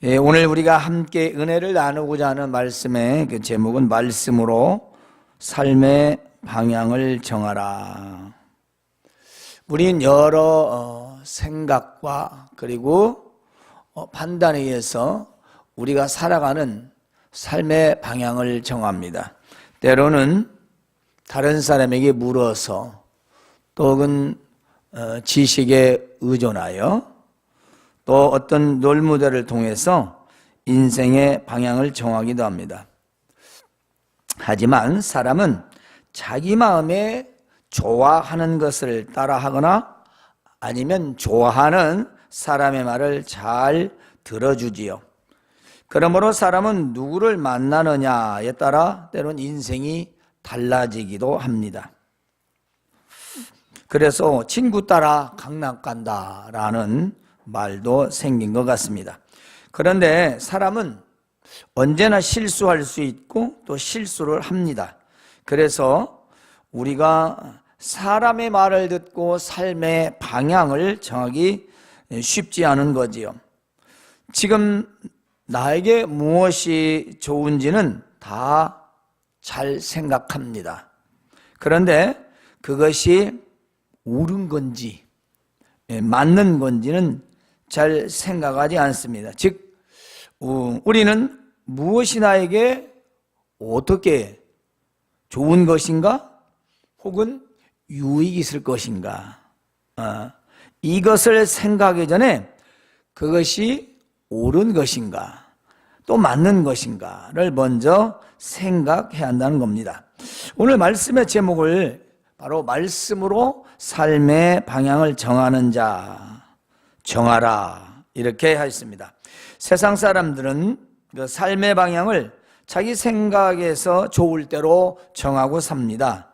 오늘 우리가 함께 은혜를 나누고자 하는 말씀의 그 제목은 말씀으로 삶의 방향을 정하라. 우린 여러 생각과 그리고 판단에 의해서 우리가 살아가는 삶의 방향을 정합니다. 때로는 다른 사람에게 물어서 또는 지식에 의존하여 또 어떤 롤모델을 통해서 인생의 방향을 정하기도 합니다. 하지만 사람은 자기 마음에 좋아하는 것을 따라하거나 아니면 좋아하는 사람의 말을 잘 들어주지요. 그러므로 사람은 누구를 만나느냐에 따라 때론 인생이 달라지기도 합니다. 그래서 친구 따라 강남 간다라는 말도 생긴 것 같습니다. 그런데 사람은 언제나 실수할 수 있고 또 실수를 합니다. 그래서 우리가 사람의 말을 듣고 삶의 방향을 정하기 쉽지 않은 거지요. 지금 나에게 무엇이 좋은지는 다 잘 생각합니다. 그런데 그것이 옳은 건지 맞는 건지는 잘 생각하지 않습니다. 즉 우리는 무엇이 나에게 어떻게 좋은 것인가 혹은 유익이 있을 것인가 이것을 생각하기 전에 그것이 옳은 것인가 또 맞는 것인가를 먼저 생각해야 한다는 겁니다. 오늘 말씀의 제목을 바로 말씀으로 삶의 방향을 정하는 자 정하라 이렇게 하였습니다. 세상 사람들은 그 삶의 방향을 자기 생각에서 좋을 대로 정하고 삽니다.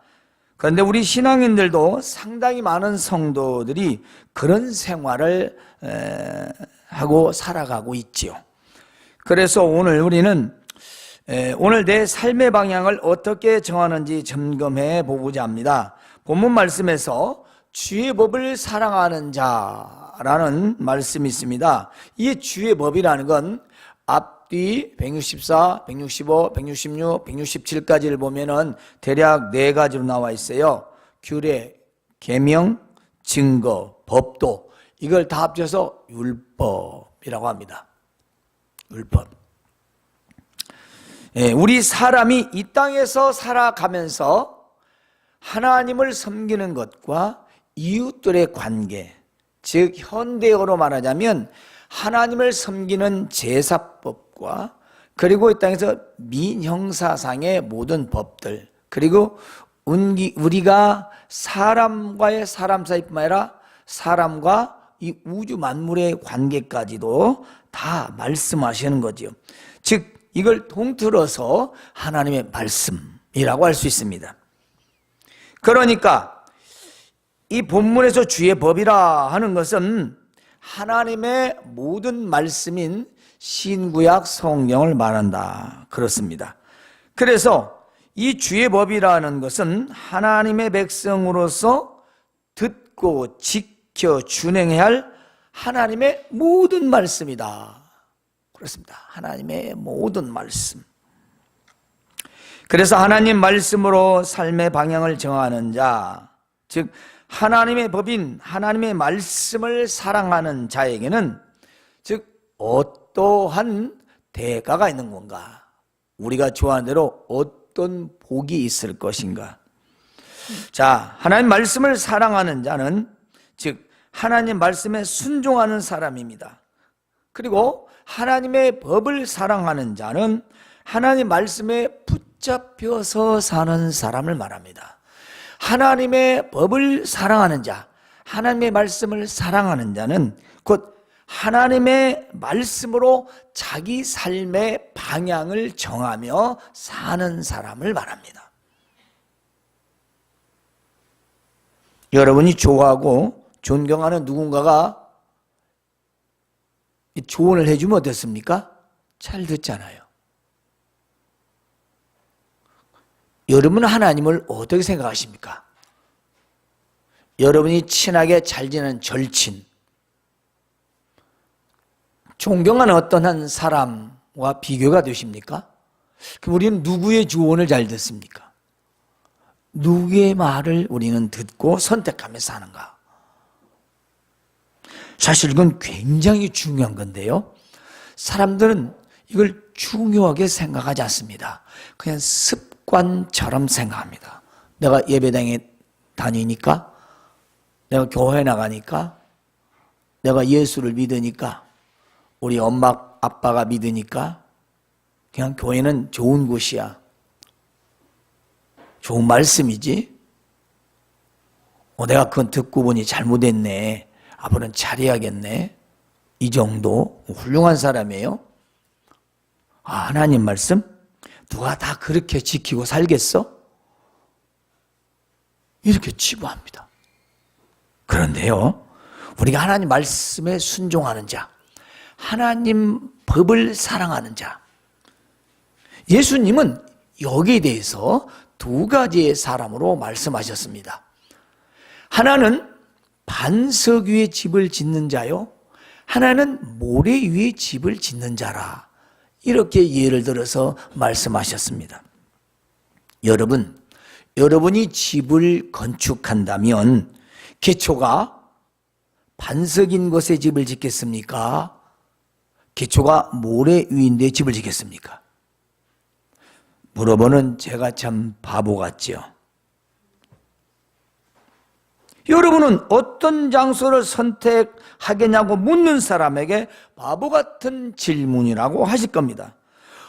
그런데 우리 신앙인들도 상당히 많은 성도들이 그런 생활을 하고 살아가고 있지요. 그래서 오늘 우리는 오늘 내 삶의 방향을 어떻게 정하는지 점검해 보고자 합니다. 본문 말씀에서 주의 법을 사랑하는 자라는 말씀이 있습니다. 이 주의 법이라는 건 앞뒤 164, 165, 166, 167까지를 보면은 대략 4가지로 나와 있어요. 규례, 계명, 증거, 법도 이걸 다 합쳐서 율법이라고 합니다. 율법. 우리 사람이 이 땅에서 살아가면서 하나님을 섬기는 것과 이웃들의 관계, 즉 현대어로 말하자면 하나님을 섬기는 제사법과 그리고 이 땅에서 민형사상의 모든 법들, 그리고 우리가 사람과의 사람 사이뿐만 아니라 사람과 이 우주 만물의 관계까지도 다 말씀하시는 거죠. 즉 이걸 통틀어서 하나님의 말씀이라고 할 수 있습니다. 그러니까 이 본문에서 주의 법이라 하는 것은 하나님의 모든 말씀인 신구약 성경을 말한다 그렇습니다. 그래서 이 주의 법이라는 것은 하나님의 백성으로서 듣고 지켜 준행해야 할 하나님의 모든 말씀이다 그렇습니다. 하나님의 모든 말씀. 그래서 하나님 말씀으로 삶의 방향을 정하는 자, 즉 하나님의 법인 하나님의 말씀을 사랑하는 자에게는 즉 어떠한 대가가 있는 건가? 우리가 좋아하는 대로 어떤 복이 있을 것인가? 자, 하나님 말씀을 사랑하는 자는 즉 하나님 말씀에 순종하는 사람입니다. 그리고 하나님의 법을 사랑하는 자는 하나님 말씀에 붙잡혀서 사는 사람을 말합니다. 하나님의 법을 사랑하는 자, 하나님의 말씀을 사랑하는 자는 곧 하나님의 말씀으로 자기 삶의 방향을 정하며 사는 사람을 말합니다. 여러분이 좋아하고 존경하는 누군가가 조언을 해주면 어떻습니까? 잘 듣잖아요. 여러분은 하나님을 어떻게 생각하십니까? 여러분이 친하게 잘 지내는 절친, 존경하는 어떤 한 사람과 비교가 되십니까? 그럼 우리는 누구의 조언을 잘 듣습니까? 누구의 말을 우리는 듣고 선택하며 사는가? 사실 이건 굉장히 중요한 건데요. 사람들은 이걸 중요하게 생각하지 않습니다. 그냥 습관처럼 생각합니다. 내가 예배당에 다니니까, 내가 교회 나가니까, 내가 예수를 믿으니까, 우리 엄마 아빠가 믿으니까 그냥 교회는 좋은 곳이야. 좋은 말씀이지. 내가 그건 듣고 보니 잘못했네. 앞으로는 잘해야겠네. 이 정도 훌륭한 사람이에요. 하나님 말씀? 누가 다 그렇게 지키고 살겠어? 이렇게 치부합니다. 그런데요, 우리가 하나님 말씀에 순종하는 자, 하나님 법을 사랑하는 자, 예수님은 여기에 대해서 두 가지의 사람으로 말씀하셨습니다. 하나는 반석 위에 집을 짓는 자요, 하나는 모래 위에 집을 짓는 자라. 이렇게 예를 들어서 말씀하셨습니다. 여러분이 집을 건축한다면 기초가 반석인 곳에 집을 짓겠습니까? 기초가 모래 위인데 집을 짓겠습니까? 물어보는 제가 참 바보 같죠. 여러분은 어떤 장소를 선택하겠냐고 묻는 사람에게 바보 같은 질문이라고 하실 겁니다.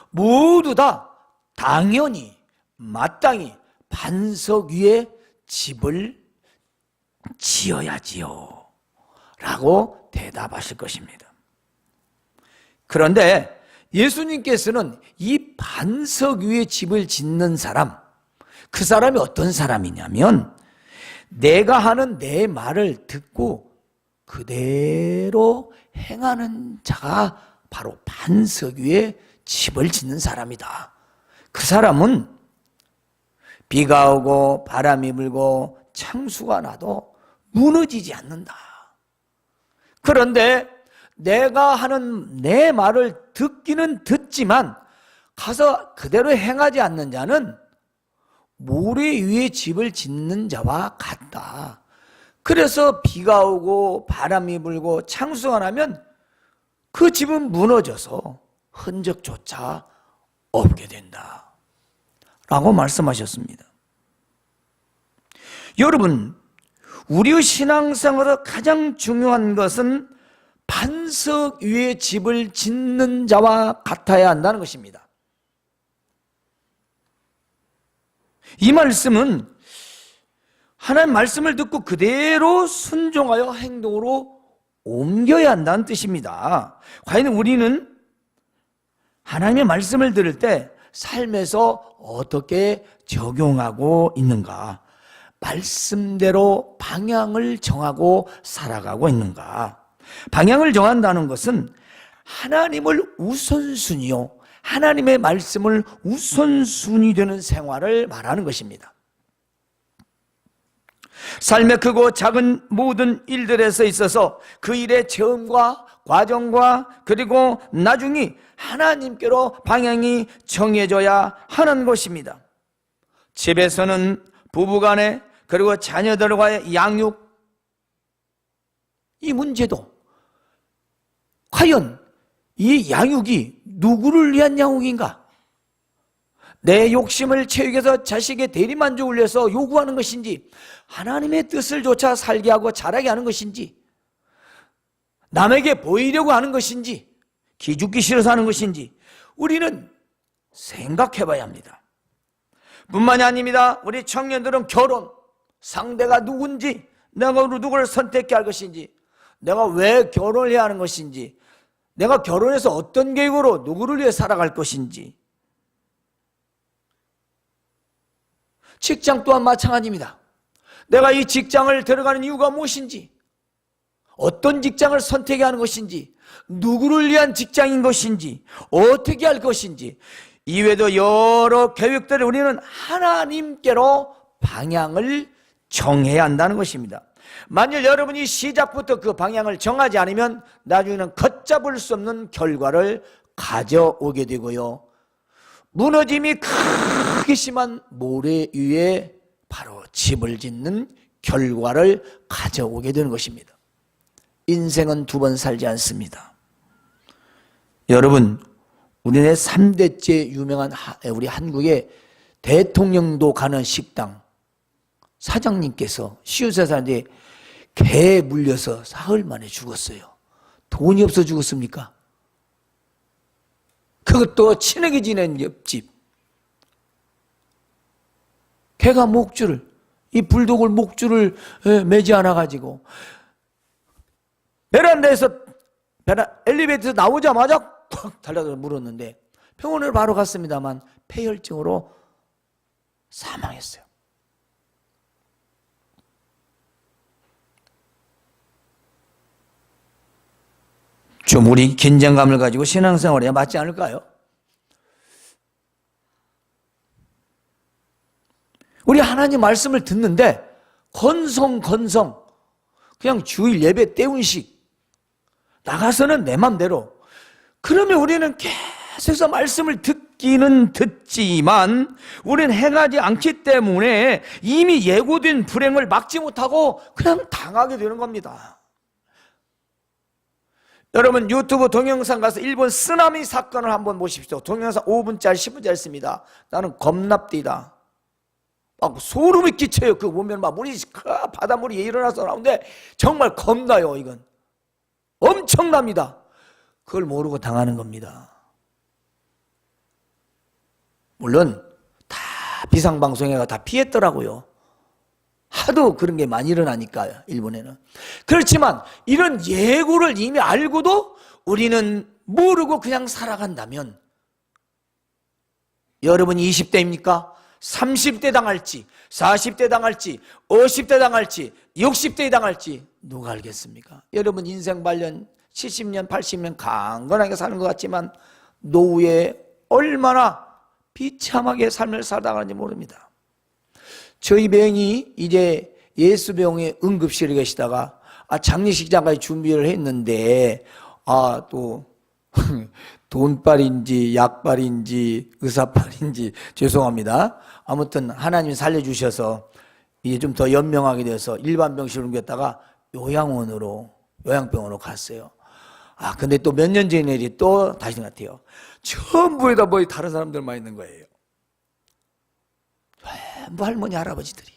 모두 다 당연히 마땅히 반석 위에 집을 지어야지요 라고 대답하실 것입니다. 그런데 예수님께서는 이 반석 위에 집을 짓는 사람, 그 사람이 어떤 사람이냐면 내가 하는 내 말을 듣고 그대로 행하는 자가 바로 반석 위에 집을 짓는 사람이다. 그 사람은 비가 오고 바람이 불고 창수가 나도 무너지지 않는다. 그런데 내가 하는 내 말을 듣기는 듣지만 가서 그대로 행하지 않는 자는 모래 위에 집을 짓는 자와 같다. 그래서 비가 오고 바람이 불고 창수가 나면 그 집은 무너져서 흔적조차 없게 된다 라고 말씀하셨습니다. 여러분, 우리의 신앙생활에서 가장 중요한 것은 반석 위에 집을 짓는 자와 같아야 한다는 것입니다. 이 말씀은 하나님 말씀을 듣고 그대로 순종하여 행동으로 옮겨야 한다는 뜻입니다. 과연 우리는 하나님의 말씀을 들을 때 삶에서 어떻게 적용하고 있는가? 말씀대로 방향을 정하고 살아가고 있는가? 방향을 정한다는 것은 하나님을 우선순위요, 하나님의 말씀을 우선순위 되는 생활을 말하는 것입니다. 삶의 크고 작은 모든 일들에서 있어서 그 일의 체험과 과정과 그리고 나중이 하나님께로 방향이 정해져야 하는 것입니다. 집에서는 부부간에 그리고 자녀들과의 양육, 이 문제도 과연 이 양육이 누구를 위한 양육인가? 내 욕심을 채우기 위해서 자식의 대리만족을 위해서 요구하는 것인지, 하나님의 뜻을 쫓아 살게 하고 자라게 하는 것인지, 남에게 보이려고 하는 것인지, 기죽기 싫어서 하는 것인지 우리는 생각해 봐야 합니다. 뿐만이 아닙니다. 우리 청년들은 결혼, 상대가 누군지, 내가 누구를 선택해야 할 것인지, 내가 왜 결혼을 해야 하는 것인지, 내가 결혼해서 어떤 계획으로 누구를 위해 살아갈 것인지. 직장 또한 마찬가지입니다. 내가 이 직장을 들어가는 이유가 무엇인지, 어떤 직장을 선택해야 하는 것인지, 누구를 위한 직장인 것인지, 어떻게 할 것인지, 이외에도 여러 계획들을 우리는 하나님께로 방향을 정해야 한다는 것입니다. 만일 여러분이 시작부터 그 방향을 정하지 않으면 나중에는 걷잡을 수 없는 결과를 가져오게 되고요, 무너짐이 크게 심한 모래 위에 바로 집을 짓는 결과를 가져오게 되는 것입니다. 인생은 두 번 살지 않습니다. 여러분, 우리네 3대째 유명한 우리 한국의 대통령도 가는 식당 사장님께서 53살인데 개에 물려서 사흘 만에 죽었어요. 돈이 없어 죽었습니까? 그것도 친하게 지낸 옆집. 개가 목줄을, 이 불독을 목줄을 매지 않아가지고 베란다에서 엘리베이터에서 나오자마자 콱 달려들어 물었는데 병원을 바로 갔습니다만 폐혈증으로 사망했어요. 좀 우리 긴장감을 가지고 신앙생활에 맞지 않을까요? 우리 하나님 말씀을 듣는데 건성 그냥 주일 예배 때운식 나가서는 내 맘대로, 그러면 우리는 계속해서 말씀을 듣기는 듣지만 우리는 행하지 않기 때문에 이미 예고된 불행을 막지 못하고 그냥 당하게 되는 겁니다. 여러분, 유튜브 동영상 가서 일본 쓰나미 사건을 한번 보십시오. 동영상 5분짜리 10분짜리 있습니다. 나는 겁납디다. 막 소름이 끼쳐요. 그거 보면 막 물이 바닷물이 일어나서 나오는데 정말 겁나요. 이건 엄청납니다. 그걸 모르고 당하는 겁니다. 물론 다 비상방송회가 다 피했더라고요. 하도 그런 게 많이 일어나니까요, 일본에는. 그렇지만 이런 예고를 이미 알고도 우리는 모르고 그냥 살아간다면, 여러분 20대입니까? 30대 당할지, 40대 당할지, 50대 당할지, 60대 당할지 누가 알겠습니까? 여러분 인생 발년 70년, 80년 강건하게 사는 것 같지만 노후에 얼마나 비참하게 삶을 살아가는지 모릅니다. 저희 병이 이제 예수병의 응급실에 계시다가 장례식장까지 준비를 했는데 또 돈빨인지 약빨인지 의사빨인지 죄송합니다. 아무튼 하나님이 살려주셔서 이제 좀 더 연명하게 돼서 일반 병실로 옮겼다가 요양병원으로 갔어요. 근데 또 몇 년 전에 일이 또 다시 같아요. 전부에다 뭐 다른 사람들만 있는 거예요. 전부 할머니 할아버지들이.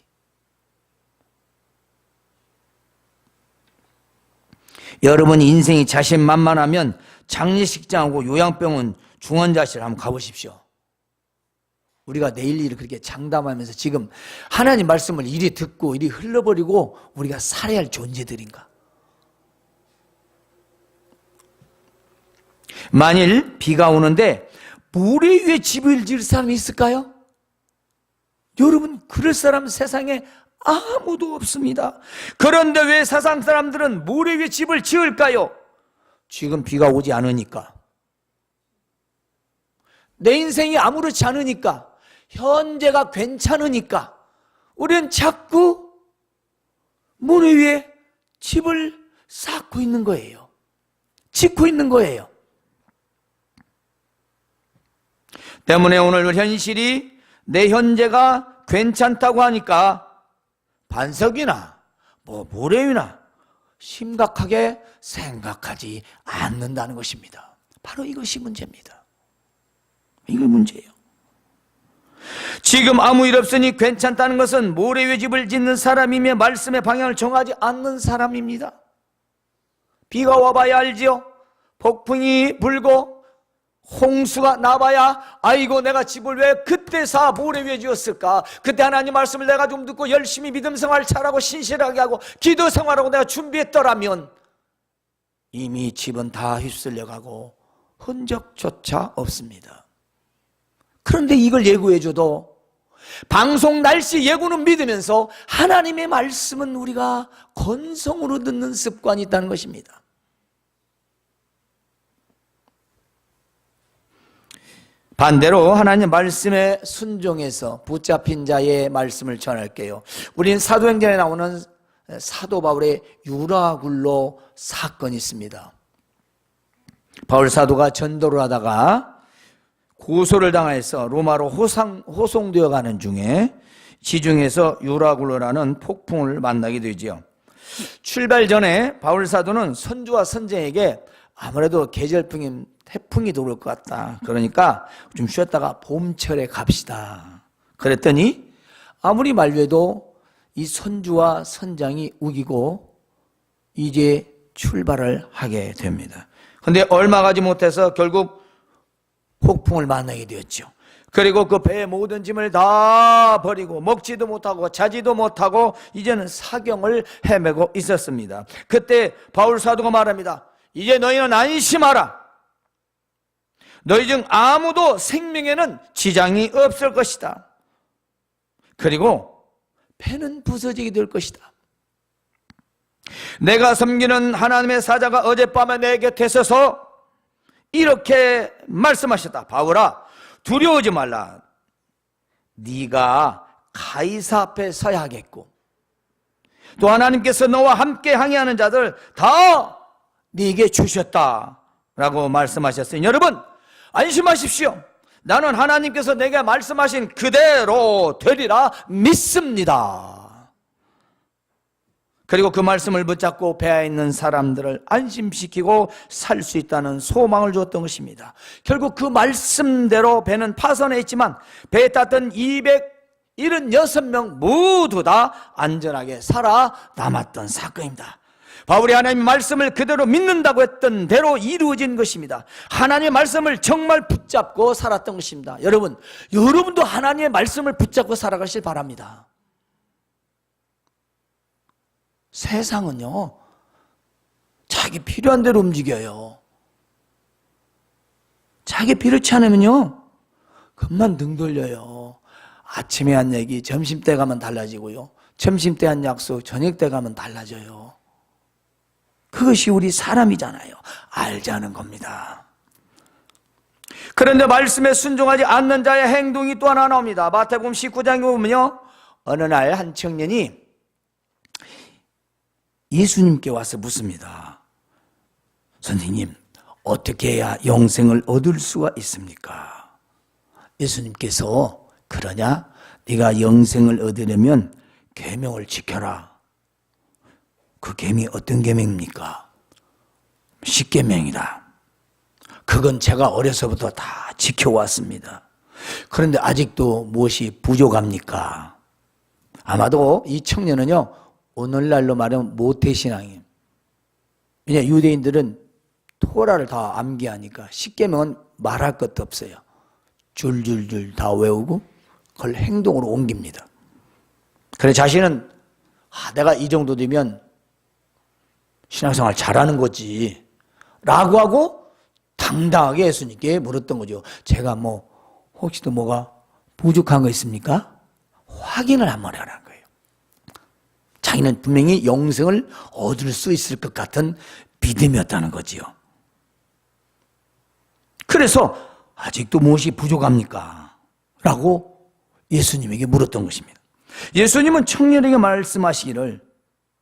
여러분 인생이 자신만만하면 장례식장하고 요양병원 중환자실 한번 가보십시오. 우리가 내일 일을 그렇게 장담하면서 지금 하나님 말씀을 이리 듣고 이리 흘러버리고 우리가 살아야 할 존재들인가? 만일 비가 오는데 모래 위에 집을 지을 사람이 있을까요? 여러분, 그럴 사람 세상에 아무도 없습니다. 그런데 왜 세상 사람들은 모래 위에 집을 지을까요? 지금 비가 오지 않으니까, 내 인생이 아무렇지 않으니까, 현재가 괜찮으니까 우리는 자꾸 모래 위에 집을 쌓고 있는 거예요. 짓고 있는 거예요. 때문에 오늘 현실이 내 현재가 괜찮다고 하니까 반석이나 모래 위나 심각하게 생각하지 않는다는 것입니다. 바로 이것이 문제입니다. 이게 문제예요. 지금 아무 일 없으니 괜찮다는 것은 모래 위에 집을 짓는 사람이며 말씀의 방향을 정하지 않는 사람입니다. 비가 와봐야 알지요. 폭풍이 불고 홍수가 나봐야 아이고 내가 집을 왜 그때 모래 위에 지었을까? 그때 하나님 말씀을 내가 좀 듣고 열심히 믿음 생활 잘하고 신실하게 하고 기도 생활하고 내가 준비했더라면 이미 집은 다 휩쓸려가고 흔적조차 없습니다. 그런데 이걸 예고해줘도 방송 날씨 예고는 믿으면서 하나님의 말씀은 우리가 건성으로 듣는 습관이 있다는 것입니다. 반대로 하나님 말씀에 순종해서 붙잡힌 자의 말씀을 전할게요. 우리는 사도행전에 나오는 사도 바울의 유라굴로 사건이 있습니다. 바울 사도가 전도를 하다가 고소를 당해서 로마로 호송되어 가는 중에 지중해에서 유라굴로라는 폭풍을 만나게 되지요. 출발 전에 바울 사도는 선주와 선생에게 아무래도 계절풍인 태풍이 들어올 것 같다. 그러니까 좀 쉬었다가 봄철에 갑시다. 그랬더니 아무리 만류해도 이 선주와 선장이 우기고 이제 출발을 하게 됩니다. 그런데 얼마 가지 못해서 결국 폭풍을 만나게 되었죠. 그리고 그 배의 모든 짐을 다 버리고 먹지도 못하고 자지도 못하고 이제는 사경을 헤매고 있었습니다. 그때 바울 사도가 말합니다. 이제 너희는 안심하라. 너희 중 아무도 생명에는 지장이 없을 것이다. 그리고 배는 부서지게 될 것이다. 내가 섬기는 하나님의 사자가 어젯밤에 내 곁에 서서 이렇게 말씀하셨다. 바울아, 두려워하지 말라. 네가 가이사 앞에 서야 하겠고 또 하나님께서 너와 함께 항해하는 자들 다 네게 주셨다라고 말씀하셨어요. 여러분 안심하십시오. 나는 하나님께서 내게 말씀하신 그대로 되리라 믿습니다. 그리고 그 말씀을 붙잡고 배에 있는 사람들을 안심시키고 살 수 있다는 소망을 주었던 것입니다. 결국 그 말씀대로 배는 파선해 있지만 배에 탔던 276명 모두 다 안전하게 살아남았던 사건입니다. 바울이 하나님의 말씀을 그대로 믿는다고 했던 대로 이루어진 것입니다. 하나님의 말씀을 정말 붙잡고 살았던 것입니다. 여러분도 하나님의 말씀을 붙잡고 살아가길 바랍니다. 세상은요, 자기 필요한 대로 움직여요. 자기 필요치 않으면요, 금방 등 돌려요. 아침에 한 얘기, 점심때 가면 달라지고요. 점심때 한 약속, 저녁때 가면 달라져요. 그것이 우리 사람이잖아요. 알자는 겁니다. 그런데 말씀에 순종하지 않는 자의 행동이 또 하나 나옵니다. 마태복음 19장에 보면요, 어느 날 한 청년이 예수님께 와서 묻습니다. 선생님, 어떻게 해야 영생을 얻을 수가 있습니까? 예수님께서 그러냐? 네가 영생을 얻으려면 계명을 지켜라. 그 계명이 어떤 계명입니까? 10계명이다. 그건 제가 어려서부터 다 지켜왔습니다. 그런데 아직도 무엇이 부족합니까? 아마도 이 청년은요, 오늘날로 말하면 모태신앙이에요. 왜냐, 유대인들은 토라를 다 암기하니까 10계명은 말할 것도 없어요. 줄줄줄 다 외우고 그걸 행동으로 옮깁니다. 그래 자신은 내가 이 정도 되면 신앙생활 잘하는 거지 라고 하고 당당하게 예수님께 물었던 거죠. 제가 혹시도 뭐가 부족한 거 있습니까? 확인을 한번 하라는 거예요. 자기는 분명히 영생을 얻을 수 있을 것 같은 믿음이었다는 거지요. 그래서 아직도 무엇이 부족합니까? 라고 예수님에게 물었던 것입니다. 예수님은 청년에게 말씀하시기를,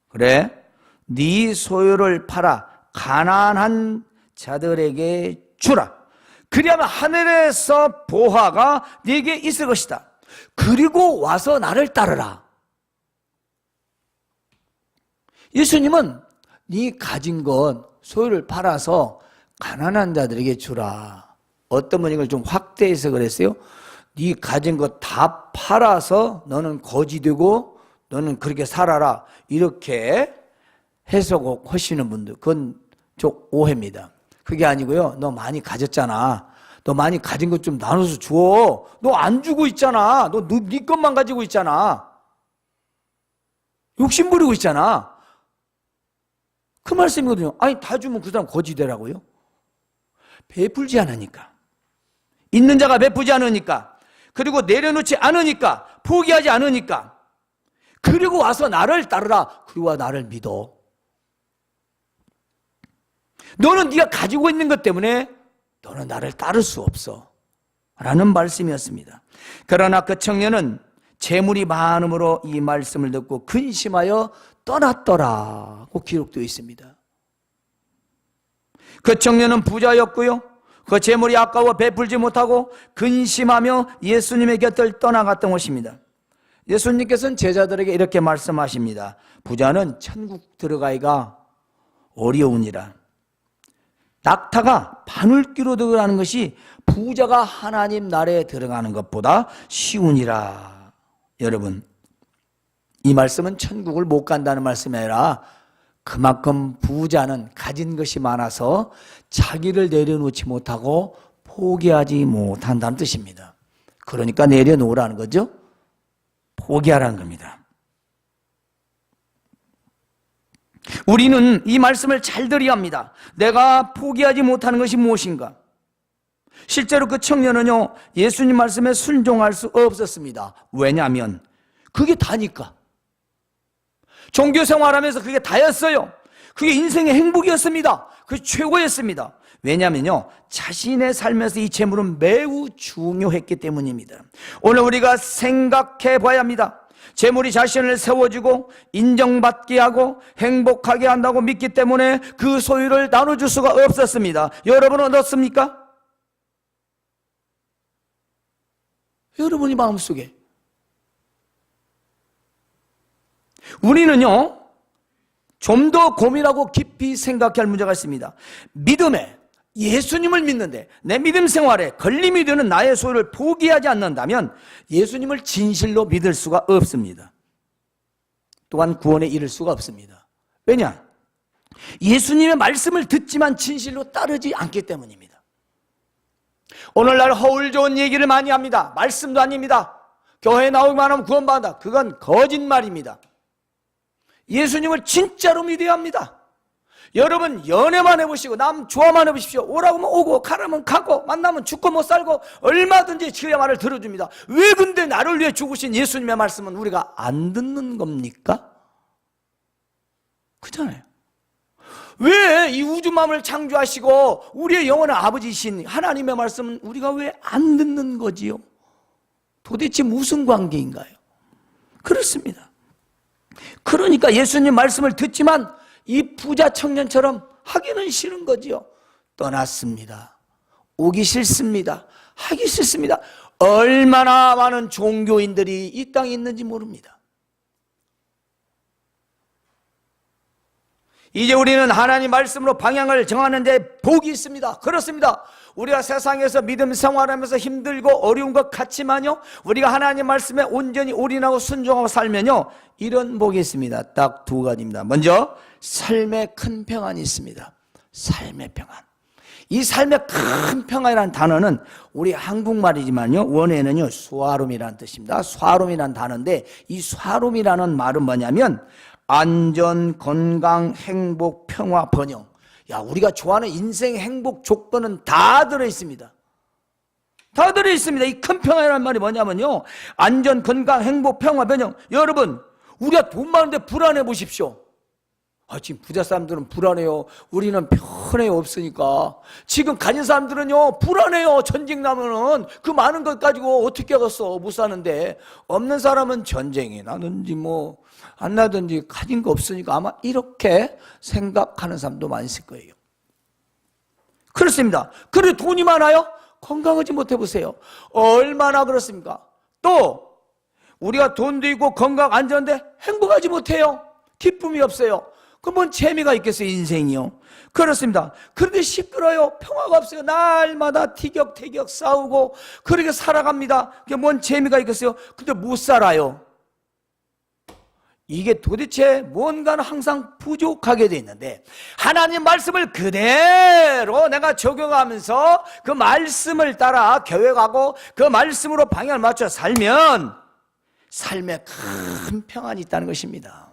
그래, 네 소유를 팔아 가난한 자들에게 주라. 그리하면 하늘에서 보화가 네게 있을 것이다. 그리고 와서 나를 따르라. 예수님은 네 가진 것 소유를 팔아서 가난한 자들에게 주라. 어떤 분이 이걸 좀 확대해서 그랬어요. 네 가진 것 다 팔아서 너는 거지 되고 너는 그렇게 살아라. 이렇게 해석하시는 분들, 그건 좀 오해입니다. 그게 아니고요. 너 많이 가졌잖아. 너 많이 가진 것 좀 나눠서 줘. 너 안 주고 있잖아. 너 네 것만 가지고 있잖아. 욕심 부리고 있잖아. 그 말씀이거든요. 아니, 다 주면 그 사람 거지 되라고요? 베풀지 않으니까. 있는 자가 베푸지 않으니까. 그리고 내려놓지 않으니까. 포기하지 않으니까. 그리고 와서 나를 따르라. 그리고 나를 믿어. 너는 네가 가지고 있는 것 때문에 너는 나를 따를 수 없어 라는 말씀이었습니다. 그러나 그 청년은 재물이 많음으로 이 말씀을 듣고 근심하여 떠났더라고 기록되어 있습니다. 그 청년은 부자였고요, 그 재물이 아까워 베풀지 못하고 근심하며 예수님의 곁을 떠나갔던 것입니다. 예수님께서는 제자들에게 이렇게 말씀하십니다. 부자는 천국 들어가기가 어려우니라. 낙타가 바늘귀로 들어가는 것이 부자가 하나님 나라에 들어가는 것보다 쉬우니라. 여러분, 이 말씀은 천국을 못 간다는 말씀이 아니라 그만큼 부자는 가진 것이 많아서 자기를 내려놓지 못하고 포기하지 못한다는 뜻입니다. 그러니까 내려놓으라는 거죠. 포기하라는 겁니다. 우리는 이 말씀을 잘 들어야 합니다. 내가 포기하지 못하는 것이 무엇인가? 실제로 그 청년은요, 예수님 말씀에 순종할 수 없었습니다. 왜냐하면 그게 다니까. 종교 생활하면서 그게 다였어요. 그게 인생의 행복이었습니다. 그게 최고였습니다. 왜냐하면요, 자신의 삶에서 이 재물은 매우 중요했기 때문입니다. 오늘 우리가 생각해 봐야 합니다. 재물이 자신을 세워주고 인정받게 하고 행복하게 한다고 믿기 때문에 그 소유를 나눠줄 수가 없었습니다. 여러분은 어떻습니까? 여러분이 마음속에. 우리는요, 좀 더 고민하고 깊이 생각할 문제가 있습니다. 믿음에, 예수님을 믿는데 내 믿음 생활에 걸림이 되는 나의 소유를 포기하지 않는다면 예수님을 진실로 믿을 수가 없습니다. 또한 구원에 이를 수가 없습니다. 왜냐? 예수님의 말씀을 듣지만 진실로 따르지 않기 때문입니다. 오늘날 허울 좋은 얘기를 많이 합니다. 말씀도 아닙니다. 교회에 나오기만 하면 구원받는다. 그건 거짓말입니다. 예수님을 진짜로 믿어야 합니다. 여러분, 연애만 해보시고 남 좋아만 해보십시오. 오라고 하면 오고 가라면 가고 만나면 죽고 못 살고 얼마든지 지의 말을 들어줍니다. 왜 근데 나를 위해 죽으신 예수님의 말씀은 우리가 안 듣는 겁니까? 그렇잖아요. 왜 이 우주만을 창조하시고 우리의 영원한 아버지이신 하나님의 말씀은 우리가 왜 안 듣는 거지요? 도대체 무슨 관계인가요? 그렇습니다. 그러니까 예수님 말씀을 듣지만 이 부자 청년처럼 하기는 싫은 거지요. 떠났습니다. 오기 싫습니다. 하기 싫습니다. 얼마나 많은 종교인들이 이 땅에 있는지 모릅니다. 이제 우리는 하나님 말씀으로 방향을 정하는 데 복이 있습니다. 그렇습니다. 우리가 세상에서 믿음 생활하면서 힘들고 어려운 것 같지만요, 우리가 하나님 말씀에 온전히 올인하고 순종하고 살면요, 이런 복이 있습니다. 딱 두 가지입니다. 먼저 삶의 큰 평안이 있습니다. 삶의 평안. 이 삶의 큰 평안이라는 단어는 우리 한국말이지만요, 원어에는요 수아롬이라는 뜻입니다. 수아롬이라는 단어인데 이 수아롬이라는 말은 뭐냐면 안전, 건강, 행복, 평화, 번영. 야, 우리가 좋아하는 인생 행복 조건은 다 들어있습니다. 다 들어있습니다. 이 큰 평화라는 말이 뭐냐면요, 안전, 건강, 행복, 평화, 번영. 여러분, 우리가 돈 많은데 불안해 보십시오. 지금 부자 사람들은 불안해요. 우리는 편해요. 없으니까. 지금 가진 사람들은요 불안해요. 전쟁 나면은 그 많은 것 가지고 어떻게 하겠어. 못 사는데. 없는 사람은 전쟁이 나든지 뭐 안 나든지 가진 거 없으니까 아마 이렇게 생각하는 사람도 많이 있을 거예요. 그렇습니다. 그래 돈이 많아요? 건강하지 못해 보세요. 얼마나 그렇습니까? 또 우리가 돈도 있고 건강 안전한데 행복하지 못해요. 기쁨이 없어요. 그럼 뭔 재미가 있겠어요, 인생이요? 그렇습니다. 그런데 시끄러요. 평화가 없어요. 날마다 티격태격 싸우고 그렇게 살아갑니다. 그게 뭔 재미가 있겠어요? 근데 못 살아요. 이게 도대체 뭔가는 항상 부족하게 돼 있는데 하나님 말씀을 그대로 내가 적용하면서 그 말씀을 따라 계획하고 그 말씀으로 방향을 맞춰 살면 삶에 큰 평안이 있다는 것입니다.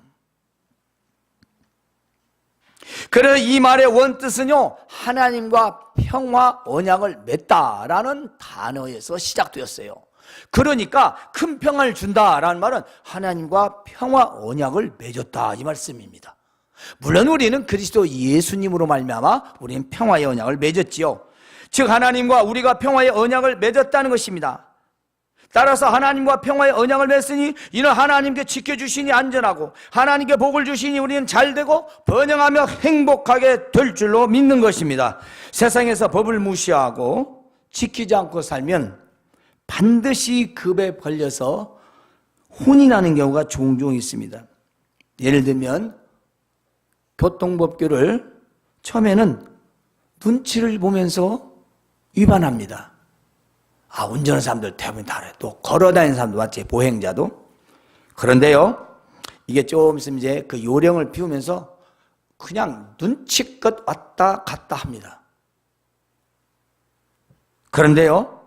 그래서 이 말의 원뜻은요, 하나님과 평화 언약을 맺다라는 단어에서 시작되었어요. 그러니까 큰 평안을 준다라는 말은 하나님과 평화 언약을 맺었다 이 말씀입니다. 물론 우리는 그리스도 예수님으로 말미암아 우리는 평화의 언약을 맺었지요. 즉 하나님과 우리가 평화의 언약을 맺었다는 것입니다. 따라서 하나님과 평화의 언약을 맺으니 이는 하나님께 지켜주시니 안전하고 하나님께 복을 주시니 우리는 잘되고 번영하며 행복하게 될 줄로 믿는 것입니다. 세상에서 법을 무시하고 지키지 않고 살면 반드시 급에 걸려서 혼이 나는 경우가 종종 있습니다. 예를 들면 교통법규를 처음에는 눈치를 보면서 위반합니다. 운전하는 사람들 대부분 다 그래요. 또 걸어다니는 사람도 맞지, 보행자도. 그런데요, 이게 좀 있으면 이제 그 요령을 피우면서 그냥 눈치껏 왔다 갔다 합니다. 그런데요,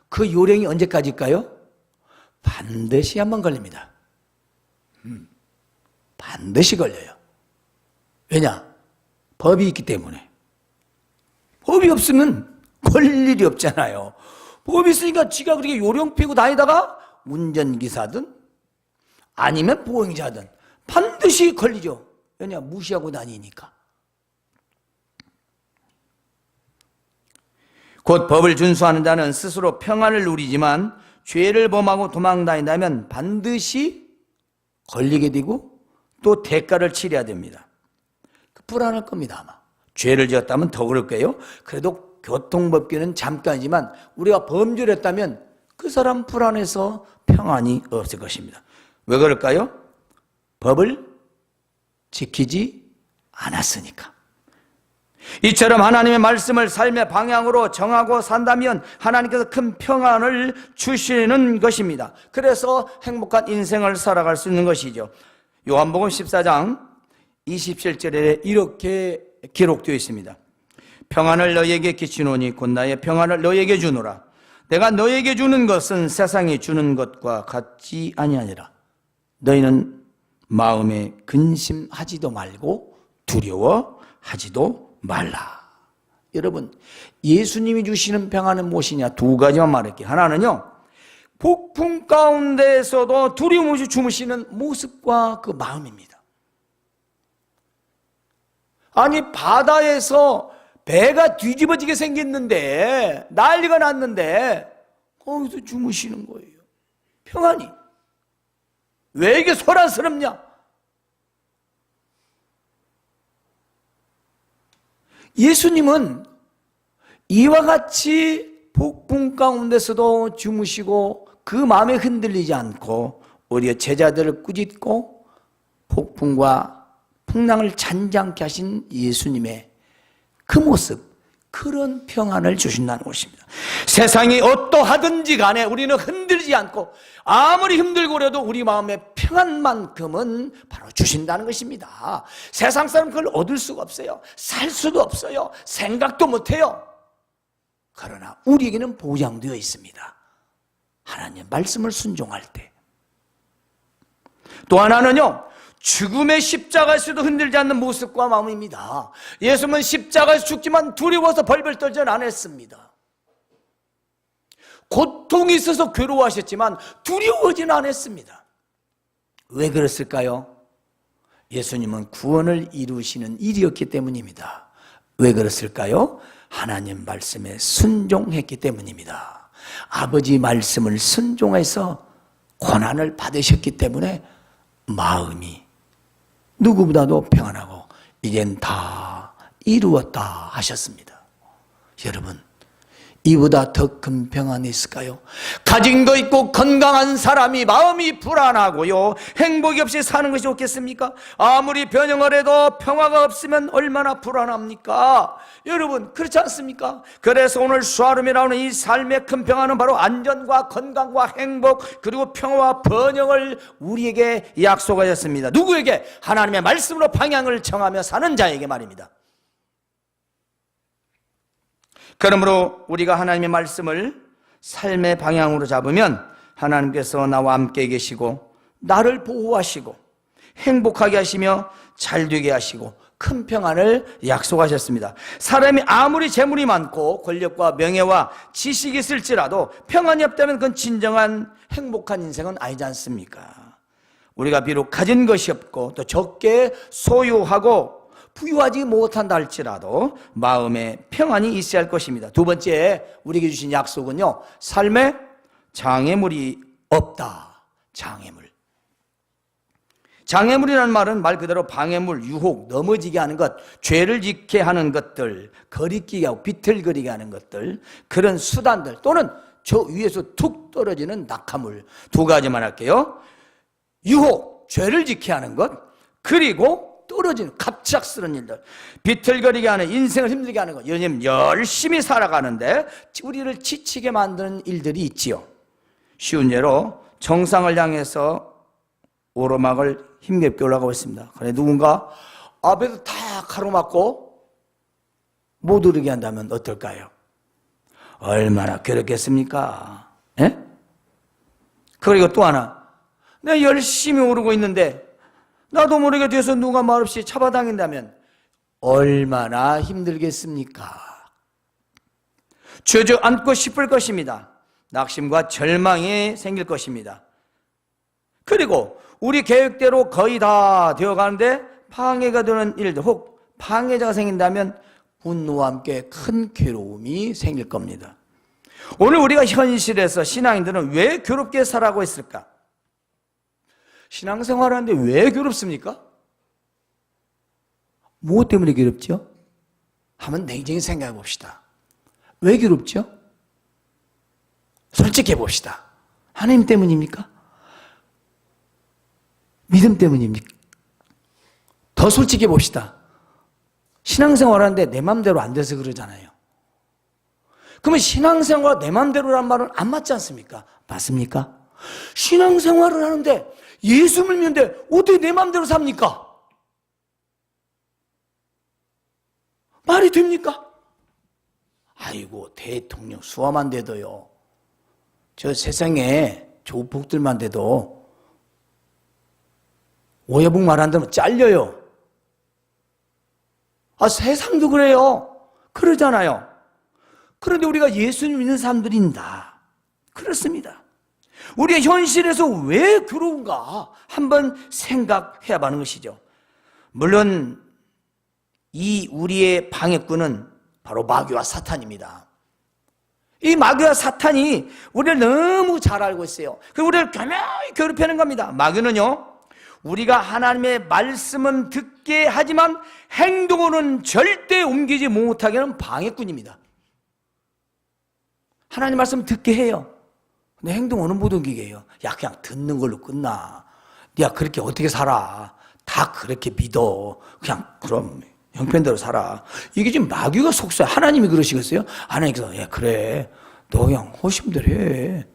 그 요령이 언제까지일까요? 반드시 한번 걸립니다. 반드시 걸려요. 왜냐? 법이 있기 때문에. 법이 없으면 걸릴 일이 없잖아요. 법이 있으니까 지가 그렇게 요령 피고 다니다가 운전기사든 아니면 보행자든 반드시 걸리죠. 왜냐? 무시하고 다니니까. 곧 법을 준수하는 자는 스스로 평안을 누리지만 죄를 범하고 도망다닌다면 반드시 걸리게 되고 또 대가를 치러야 됩니다. 불안할 겁니다. 아마 죄를 지었다면 더 그럴 거예요. 그래도 교통법규는 잠깐이지만 우리가 범죄를 했다면 그 사람 불안해서 평안이 없을 것입니다. 왜 그럴까요? 법을 지키지 않았으니까. 이처럼 하나님의 말씀을 삶의 방향으로 정하고 산다면 하나님께서 큰 평안을 주시는 것입니다. 그래서 행복한 인생을 살아갈 수 있는 것이죠. 요한복음 14장 27절에 이렇게 기록되어 있습니다. 평안을 너희에게 끼치노니 곧 나의 평안을 너희에게 주노라. 내가 너희에게 주는 것은 세상이 주는 것과 같지 아니하니라. 너희는 마음에 근심하지도 말고 두려워하지도 말라. 여러분, 예수님이 주시는 평안은 무엇이냐? 두 가지만 말할게요. 하나는요, 폭풍 가운데에서도 두려움 없이 주무시는 모습과 그 마음입니다. 아니, 바다에서 배가 뒤집어지게 생겼는데, 난리가 났는데 거기서 주무시는 거예요. 평안히. 왜 이게 소란스럽냐? 예수님은 이와 같이 폭풍 가운데서도 주무시고 그 마음에 흔들리지 않고 오히려 제자들을 꾸짖고 폭풍과 풍랑을 잔잔케 하신 예수님의 그 모습, 그런 평안을 주신다는 것입니다. 세상이 어떠하든지 간에 우리는 흔들지 않고 아무리 힘들고 그래도 우리 마음의 평안만큼은 바로 주신다는 것입니다. 세상 사람은 그걸 얻을 수가 없어요. 살 수도 없어요. 생각도 못해요. 그러나 우리에게는 보장되어 있습니다. 하나님 말씀을 순종할 때. 또 하나는요, 죽음의 십자가에서도 흔들지 않는 모습과 마음입니다. 예수님은 십자가에서 죽지만 두려워서 벌벌 떨지는 않았습니다. 고통이 있어서 괴로워하셨지만 두려워하지는 않았습니다. 왜 그랬을까요? 예수님은 구원을 이루시는 일이었기 때문입니다. 왜 그랬을까요? 하나님 말씀에 순종했기 때문입니다. 아버지 말씀을 순종해서 고난을 받으셨기 때문에 마음이 누구보다도 평안하고 이젠 다 이루었다 하셨습니다. 여러분, 이보다 더 큰 평안이 있을까요? 가진 거 있고 건강한 사람이 마음이 불안하고요, 행복이 없이 사는 것이 좋겠습니까? 아무리 변형을 해도 평화가 없으면 얼마나 불안합니까? 여러분, 그렇지 않습니까? 그래서 오늘 수아름이 나오는 이 삶의 큰 평안은 바로 안전과 건강과 행복 그리고 평화와 번영을 우리에게 약속하셨습니다. 누구에게? 하나님의 말씀으로 방향을 정하며 사는 자에게 말입니다. 그러므로 우리가 하나님의 말씀을 삶의 방향으로 잡으면 하나님께서 나와 함께 계시고 나를 보호하시고 행복하게 하시며 잘되게 하시고 큰 평안을 약속하셨습니다. 사람이 아무리 재물이 많고 권력과 명예와 지식이 있을지라도 평안이 없다면 그건 진정한 행복한 인생은 아니지 않습니까? 우리가 비록 가진 것이 없고 또 적게 소유하고 부유하지 못한다 할지라도 마음에 평안이 있어야 할 것입니다. 두 번째 우리에게 주신 약속은요, 삶의 장애물이 없다. 장애물. 장애물이라는 말은 말 그대로 방해물, 유혹, 넘어지게 하는 것, 죄를 짓게 하는 것들, 거리끼게 하고 비틀거리게 하는 것들, 그런 수단들, 또는 저 위에서 툭 떨어지는 낙하물. 두 가지만 할게요. 유혹, 죄를 짓게 하는 것, 그리고 떨어지는 갑작스러운 일들, 비틀거리게 하는, 인생을 힘들게 하는 것. 왜냐하면 열심히 살아가는데 우리를 지치게 만드는 일들이 있지요. 쉬운 예로 정상을 향해서 오르막을 힘겹게 올라가고 있습니다. 그런데 누군가 앞에서 다 가로막고 못 오르게 한다면 어떨까요? 얼마나 괴롭겠습니까? 예? 그리고 또 하나, 내가 열심히 오르고 있는데 나도 모르게 뒤에서 누가 말없이 잡아당긴다면 얼마나 힘들겠습니까? 주저앉고 싶을 것입니다. 낙심과 절망이 생길 것입니다. 그리고 우리 계획대로 거의 다 되어가는데 방해가 되는 일들, 혹 방해자가 생긴다면 분노와 함께 큰 괴로움이 생길 겁니다. 오늘 우리가 현실에서 신앙인들은 왜 괴롭게 살아가고 있을까? 신앙생활을 하는데 왜 괴롭습니까? 무엇 때문에 괴롭죠? 한번 냉정히 생각해 봅시다. 왜 괴롭죠? 솔직해 봅시다. 하나님 때문입니까? 믿음 때문입니까? 더 솔직해 봅시다. 신앙생활 하는데 내 맘대로 안 돼서 그러잖아요. 그러면 신앙생활 내 맘대로란 말은 안 맞지 않습니까? 맞습니까? 신앙생활을 하는데 예수 믿는데 어떻게 내 맘대로 삽니까? 말이 됩니까? 아이고, 대통령 수화만 돼도요, 저 세상에 조폭들만 돼도 오해복 말 안 들으면 잘려요. 세상도 그래요. 그러잖아요. 그런데 우리가 예수님 믿는 사람들인다. 그렇습니다. 우리의 현실에서 왜 그런가 한번 생각해야 하는 것이죠. 물론 이 우리의 방해꾼은 바로 마귀와 사탄입니다. 이 마귀와 사탄이 우리를 너무 잘 알고 있어요. 그리고 우리를 교묘히 괴롭히는 겁니다. 마귀는요, 우리가 하나님의 말씀은 듣게 하지만 행동으로는 절대 옮기지 못하게 하는 방해꾼입니다. 하나님 말씀 듣게 해요. 근데 행동으로는 못 옮기게 해요. 야, 그냥 듣는 걸로 끝나. 네가 그렇게 어떻게 살아? 다 그렇게 믿어. 그냥 그럼 형편대로 살아. 이게 지금 마귀가 속삭여. 하나님이 그러시겠어요? 하나님께서 그래, 너 그냥 호심대로 해.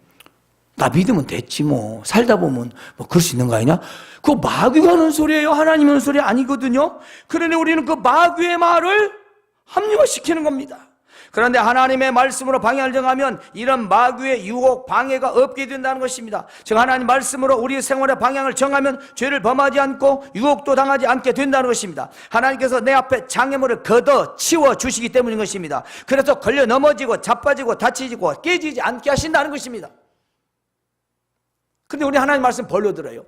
나 믿으면 됐지 뭐. 살다 보면 뭐 그럴 수 있는 거 아니냐? 그거 마귀가 하는 소리예요. 하나님이 하는 소리 아니거든요. 그러니 우리는 그 마귀의 말을 합리화시키는 겁니다. 그런데 하나님의 말씀으로 방향을 정하면 이런 마귀의 유혹, 방해가 없게 된다는 것입니다. 즉 하나님 말씀으로 우리 생활의 방향을 정하면 죄를 범하지 않고 유혹도 당하지 않게 된다는 것입니다. 하나님께서 내 앞에 장애물을 걷어 치워 주시기 때문인 것입니다. 그래서 걸려 넘어지고 자빠지고 다치고 깨지지 않게 하신다는 것입니다. 근데 우리 하나님 말씀 벌려 들어요.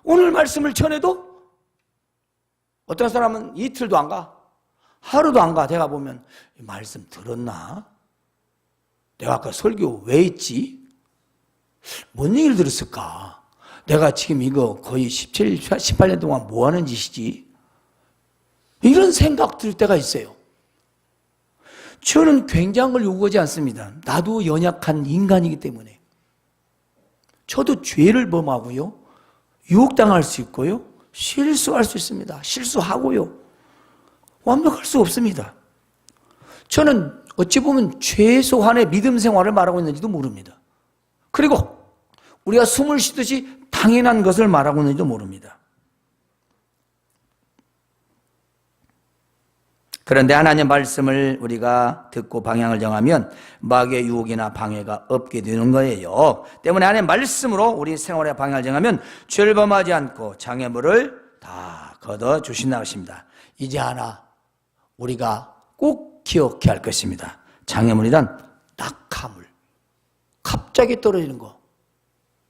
오늘 말씀을 전해도 어떤 사람은 이틀도 안 가, 하루도 안 가. 내가 보면 이 말씀 들었나? 내가 아까 설교 왜 했지? 뭔 얘기를 들었을까? 내가 지금 이거 거의 18년 동안 뭐 하는 짓이지? 이런 생각 들 때가 있어요. 저는 굉장한 걸 요구하지 않습니다. 나도 연약한 인간이기 때문에. 저도 죄를 범하고요, 유혹당할 수 있고요, 실수할 수 있습니다. 실수하고요. 완벽할 수 없습니다. 저는 어찌 보면 최소한의 믿음 생활을 말하고 있는지도 모릅니다. 그리고 우리가 숨을 쉬듯이 당연한 것을 말하고 있는지도 모릅니다. 그런데 하나님의 말씀을 우리가 듣고 방향을 정하면 마귀의 유혹이나 방해가 없게 되는 거예요. 때문에 하나님의 말씀으로 우리 생활의 방향을 정하면 죄를 범하지 않고 장애물을 다 걷어주신다는 것입니다. 이제 하나 우리가 꼭 기억해야 할 것입니다. 장애물이란 낙하물. 갑자기 떨어지는 거.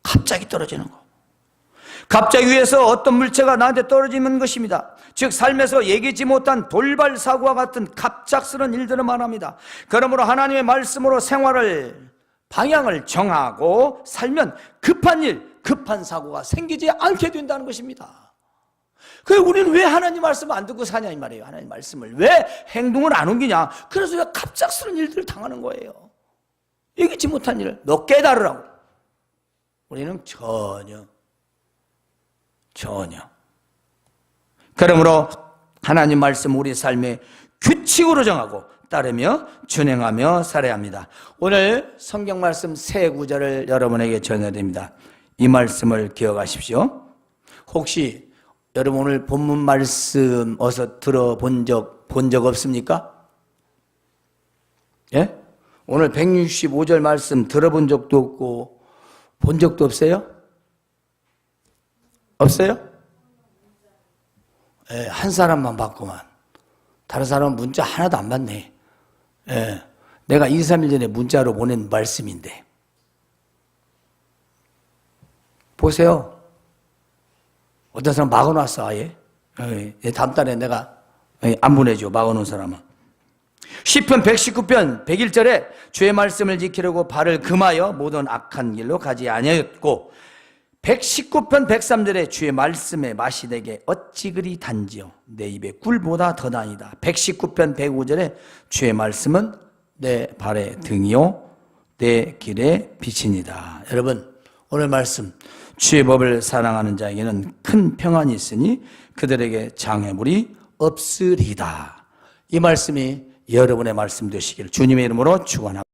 갑자기 떨어지는 거. 갑자기 위에서 어떤 물체가 나한테 떨어지는 것입니다. 즉 삶에서 예기치 못한 돌발 사고와 같은 갑작스러운 일들을 말합니다. 그러므로 하나님의 말씀으로 생활을 방향을 정하고 살면 급한 일, 급한 사고가 생기지 않게 된다는 것입니다. 그래서 우리는 왜 하나님 말씀을 안 듣고 사냐 이 말이에요. 하나님 말씀을 왜 행동을 안 옮기냐. 그래서 갑작스러운 일들을 당하는 거예요. 예기치 못한 일을 너 깨달으라고. 우리는 전혀. 그러므로 하나님 말씀 우리 삶의 규칙으로 정하고 따르며 준행하며 살아야 합니다. 오늘 성경 말씀 세 구절을 여러분에게 전해드립니다. 이 말씀을 기억하십시오. 혹시 여러분 오늘 본문 말씀 어서 들어본 적 없습니까? 예? 오늘 165절 말씀 들어본 적도 없고 본 적도 없어요? 없어요? 예, 한 사람만 봤구만. 다른 사람은 문자 하나도 안 받네. 예, 내가 2, 3일 전에 문자로 보낸 말씀인데. 보세요. 어떤 사람 막아놨어, 아예. 다음 달에 내가 안 보내줘, 막아놓은 사람은. 시편 119편 101절에 주의 말씀을 지키려고 발을 금하여 모든 악한 길로 가지 아니하였고 119편 103절에 주의 말씀에 맛이 되게 어찌 그리 단지요 내 입에 꿀보다 더 다니다. 119편 105절에 주의 말씀은 내 발의 등이요 내 길의 빛이니라. 여러분 오늘 말씀 주의 법을 사랑하는 자에게는 큰 평안이 있으니 그들에게 장애물이 없으리다. 이 말씀이 여러분의 말씀 되시기를 주님의 이름으로 축원합니다.